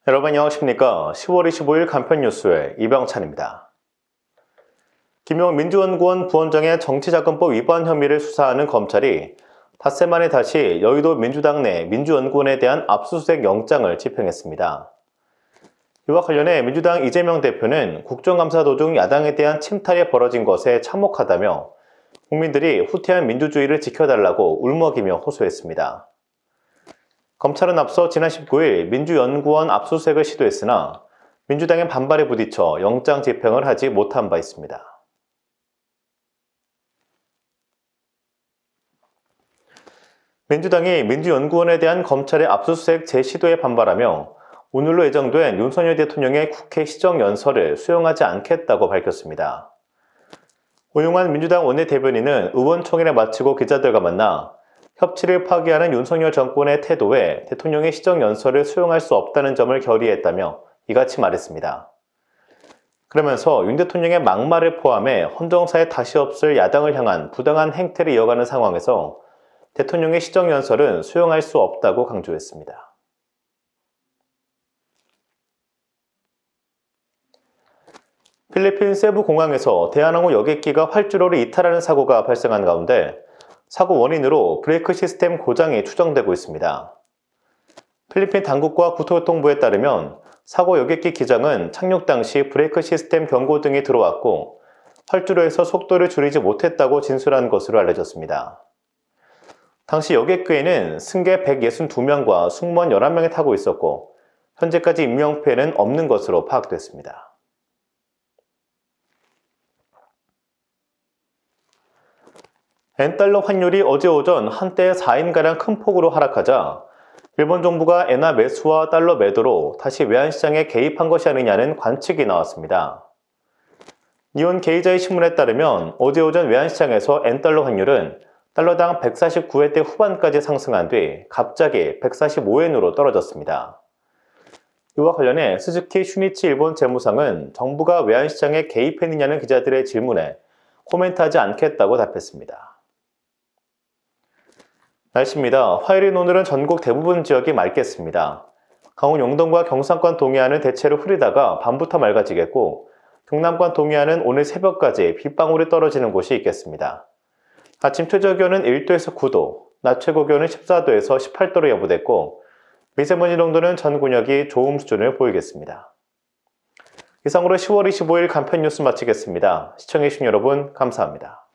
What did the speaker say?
여러분 안녕하십니까. 10월 25일 간편뉴스의 이병찬입니다. 김용 민주연구원 부원장의 정치자금법 위반 혐의를 수사하는 검찰이 닷새 만에 다시 여의도 민주당 내 민주연구원에 대한 압수수색 영장을 집행했습니다. 이와 관련해 민주당 이재명 대표는 국정감사 도중 야당에 대한 침탈이 벌어진 것에 참혹하다며 국민들이 후퇴한 민주주의를 지켜달라고 울먹이며 호소했습니다. 검찰은 앞서 지난 19일 민주연구원 압수수색을 시도했으나 민주당의 반발에 부딪혀 영장 집행을 하지 못한 바 있습니다. 민주당이 민주연구원에 대한 검찰의 압수수색 재시도에 반발하며 오늘로 예정된 윤석열 대통령의 국회 시정연설을 수용하지 않겠다고 밝혔습니다. 오용환 민주당 원내대변인은 의원총회를 마치고 기자들과 만나 협치를 파기하는 윤석열 정권의 태도에 대통령의 시정연설을 수용할 수 없다는 점을 결의했다며 이같이 말했습니다. 그러면서 윤 대통령의 막말을 포함해 헌정사에 다시 없을 야당을 향한 부당한 행태를 이어가는 상황에서 대통령의 시정연설은 수용할 수 없다고 강조했습니다. 필리핀 세부 공항에서 대한항공 여객기가 활주로를 이탈하는 사고가 발생한 가운데 사고 원인으로 브레이크 시스템 고장이 추정되고 있습니다. 필리핀 당국과 국토교통부에 따르면 사고 여객기 기장은 착륙 당시 브레이크 시스템 경고등이 들어왔고 활주로에서 속도를 줄이지 못했다고 진술한 것으로 알려졌습니다. 당시 여객기에는 승객 162명과 승무원 11명이 타고 있었고 현재까지 인명피해는 없는 것으로 파악됐습니다. 엔달러 환율이 어제 오전 한때 4인가량 큰 폭으로 하락하자 일본 정부가 엔화 매수와 달러 매도로 다시 외환시장에 개입한 것이 아니냐는 관측이 나왔습니다. 니혼 게이자이 신문에 따르면 어제 오전 외환시장에서 엔달러 환율은 달러당 149엔대 후반까지 상승한 뒤 갑자기 145엔으로 떨어졌습니다. 이와 관련해 스즈키 슈니치 일본 재무상은 정부가 외환시장에 개입했느냐는 기자들의 질문에 코멘트하지 않겠다고 답했습니다. 날씨입니다. 화요일인 오늘은 전국 대부분 지역이 맑겠습니다. 강원 영동과 경상권 동해안은 대체로 흐리다가 밤부터 맑아지겠고 경남권 동해안은 오늘 새벽까지 빗방울이 떨어지는 곳이 있겠습니다. 아침 최저기온은 1도에서 9도, 낮 최고기온은 14도에서 18도로 예보됐고 미세먼지 농도는 전 군역이 좋음 수준을 보이겠습니다. 이상으로 10월 25일 간편뉴스 마치겠습니다. 시청해주신 여러분 감사합니다.